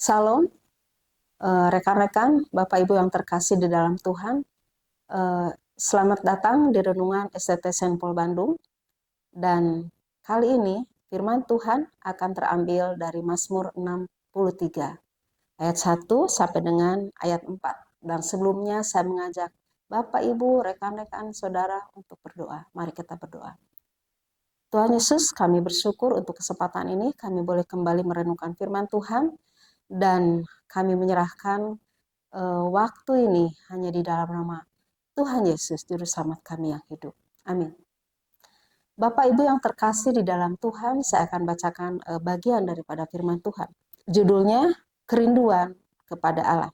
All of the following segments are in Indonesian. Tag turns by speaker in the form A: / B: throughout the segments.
A: Salam, rekan-rekan, Bapak Ibu yang terkasih di dalam Tuhan. Selamat datang di Renungan STT Senpol Bandung. Dan kali ini firman Tuhan akan terambil dari Mazmur 63, ayat 1 sampai dengan ayat 4. Dan sebelumnya saya mengajak Bapak Ibu, rekan-rekan, saudara untuk berdoa. Mari kita berdoa. Tuhan Yesus, kami bersyukur untuk kesempatan ini. Kami boleh kembali merenungkan firman Tuhan. Dan kami menyerahkan waktu ini hanya di dalam nama Tuhan Yesus, Juru Selamat kami yang hidup. Amin. Bapak Ibu yang terkasih di dalam Tuhan, saya akan bacakan bagian daripada firman Tuhan. Judulnya, Kerinduan kepada Allah.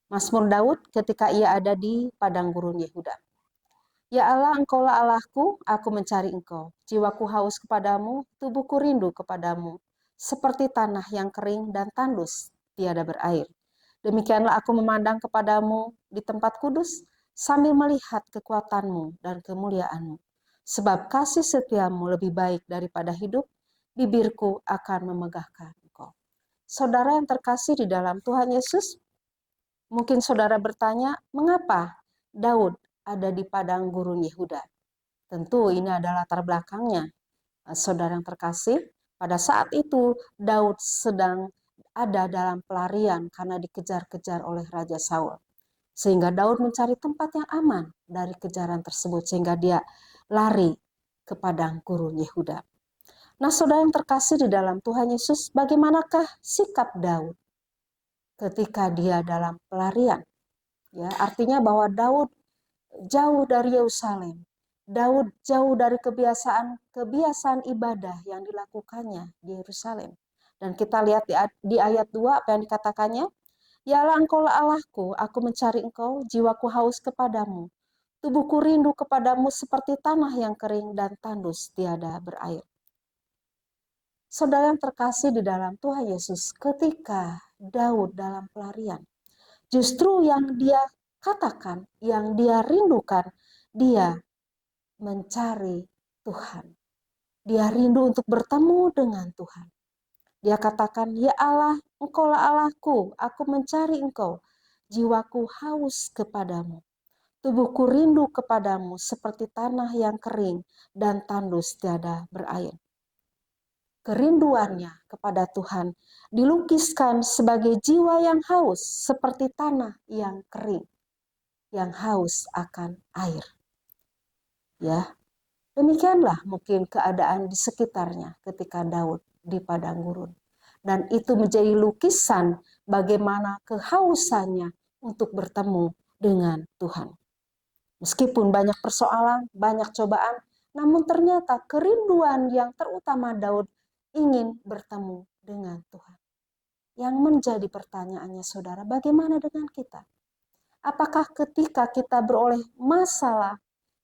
A: Mazmur Daud ketika ia ada di padang gurun Yehuda. Ya Allah, Engkaulah Allahku, aku mencari Engkau. Jiwaku haus kepadamu, tubuhku rindu kepadamu. Seperti tanah yang kering dan tandus, tiada berair. Demikianlah aku memandang kepadamu di tempat kudus, sambil melihat kekuatanmu dan kemuliaanmu. Sebab kasih setiamu lebih baik daripada hidup, bibirku akan memegahkan Engkau. Saudara yang terkasih di dalam Tuhan Yesus, mungkin saudara bertanya, mengapa Daud ada di padang gurun Yehuda? Tentu ini adalah latar belakangnya. Saudara yang terkasih, pada saat itu Daud sedang ada dalam pelarian karena dikejar-kejar oleh Raja Saul. Sehingga Daud mencari tempat yang aman dari kejaran tersebut, sehingga dia lari ke padang gurun Yehuda. Nah, saudara yang terkasih di dalam Tuhan Yesus, bagaimanakah sikap Daud ketika dia dalam pelarian? Ya, artinya bahwa Daud jauh dari Yerusalem. Daud jauh dari kebiasaan ibadah yang dilakukannya di Yerusalem. Dan kita lihat di ayat 2 apa yang dikatakannya. Ya Allah, Engkaulah Allahku, aku mencari Engkau, jiwaku haus kepadamu. Tubuhku rindu kepadamu seperti tanah yang kering dan tandus tiada berair. Saudara yang terkasih di dalam Tuhan Yesus, ketika Daud dalam pelarian, justru yang dia katakan, yang dia rindukan, dia mencari Tuhan. Dia rindu untuk bertemu dengan Tuhan. Dia katakan, ya Allah, Engkaulah Allahku, aku mencari Engkau. Jiwaku haus kepadamu. Tubuhku rindu kepadamu seperti tanah yang kering dan tandus tiada berair. Kerinduannya kepada Tuhan dilukiskan sebagai jiwa yang haus seperti tanah yang kering, yang haus akan air. Ya, demikianlah mungkin keadaan di sekitarnya ketika Daud di padang gurun. Dan itu menjadi lukisan bagaimana kehausannya untuk bertemu dengan Tuhan. Meskipun banyak persoalan, banyak cobaan, namun ternyata kerinduan yang terutama Daud ingin bertemu dengan Tuhan. Yang menjadi pertanyaannya saudara, bagaimana dengan kita? Apakah ketika kita beroleh masalah,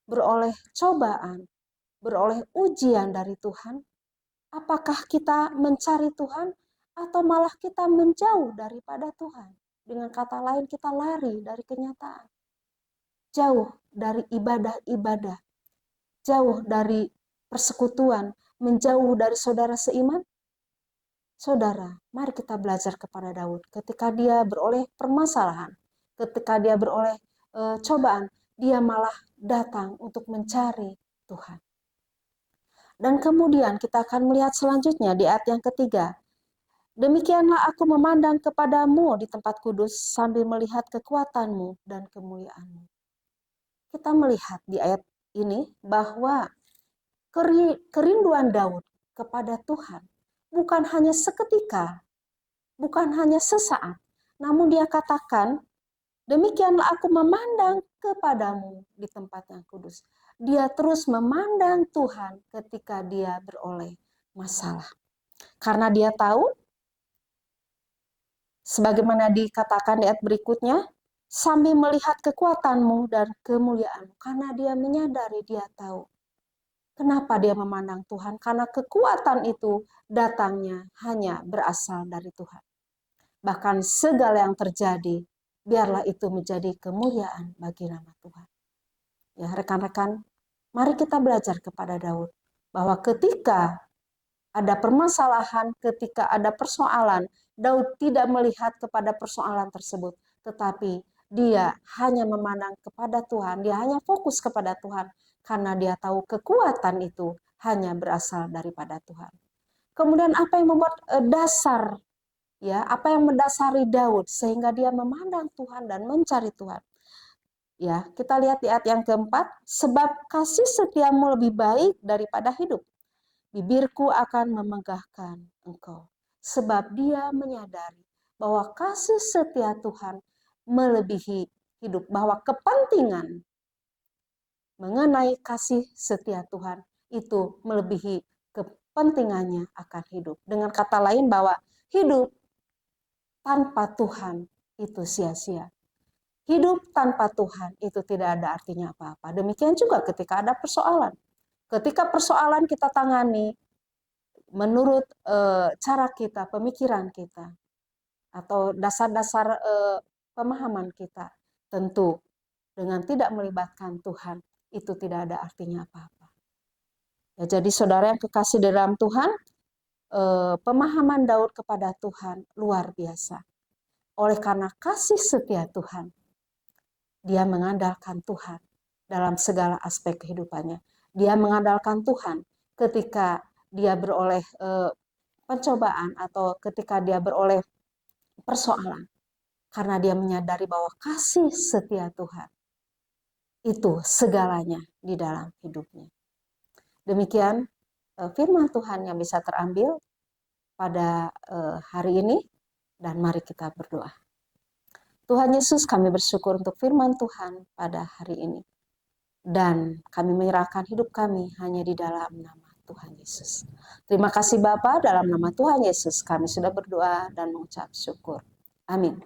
A: beroleh cobaan, beroleh ujian dari Tuhan, apakah kita mencari Tuhan atau malah kita menjauh daripada Tuhan? Dengan kata lain, kita lari dari kenyataan. Jauh dari ibadah-ibadah, jauh dari persekutuan, menjauh dari saudara seiman. Saudara, mari kita belajar kepada Daud. Ketika dia beroleh permasalahan, ketika dia beroleh cobaan, dia malah datang untuk mencari Tuhan. Dan kemudian kita akan melihat selanjutnya di ayat yang ketiga. Demikianlah aku memandang kepadamu di tempat kudus sambil melihat kekuatanmu dan kemuliaanmu. Kita melihat di ayat ini bahwa kerinduan Daud kepada Tuhan bukan hanya seketika, bukan hanya sesaat, namun dia katakan, demikianlah aku memandang kepadamu di tempat yang kudus. Dia terus memandang Tuhan ketika dia beroleh masalah. Karena dia tahu, sebagaimana dikatakan di ayat berikutnya, sambil melihat kekuatanmu dan kemuliaanmu. Karena dia menyadari, dia tahu. Kenapa dia memandang Tuhan? Karena kekuatan itu datangnya hanya berasal dari Tuhan. Bahkan segala yang terjadi, biarlah itu menjadi kemuliaan bagi nama Tuhan. Ya, rekan-rekan, mari kita belajar kepada Daud bahwa ketika ada permasalahan, ketika ada persoalan, Daud tidak melihat kepada persoalan tersebut, tetapi dia hanya memandang kepada Tuhan, dia hanya fokus kepada Tuhan, karena dia tahu kekuatan itu hanya berasal daripada Tuhan. Kemudian apa yang membuat dasar, ya, apa yang mendasari Daud sehingga dia memandang Tuhan dan mencari Tuhan? Ya, kita lihat di ayat yang keempat, sebab kasih setiamu lebih baik daripada hidup. Bibirku akan memegahkan engkau. Sebab dia menyadari bahwa kasih setia Tuhan melebihi hidup. Bahwa kepentingan mengenai kasih setia Tuhan itu melebihi kepentingannya akan hidup. Dengan kata lain bahwa hidup tanpa Tuhan itu sia-sia. Hidup tanpa Tuhan itu tidak ada artinya apa-apa. Demikian juga ketika ada persoalan. Ketika persoalan kita tangani menurut cara kita, pemikiran kita, atau dasar-dasar pemahaman kita, tentu dengan tidak melibatkan Tuhan, itu tidak ada artinya apa-apa. Ya, jadi saudara yang kekasih dalam Tuhan, pemahaman Daud kepada Tuhan luar biasa. Oleh karena kasih setia Tuhan, dia mengandalkan Tuhan dalam segala aspek kehidupannya. Dia mengandalkan Tuhan ketika dia beroleh pencobaan atau ketika dia beroleh persoalan. Karena dia menyadari bahwa kasih setia Tuhan itu segalanya di dalam hidupnya. Demikian firman Tuhan yang bisa terambil pada hari ini, dan mari kita berdoa. Tuhan Yesus, kami bersyukur untuk firman Tuhan pada hari ini. Dan kami menyerahkan hidup kami hanya di dalam nama Tuhan Yesus. Terima kasih Bapa, dalam nama Tuhan Yesus kami sudah berdoa dan mengucap syukur. Amin.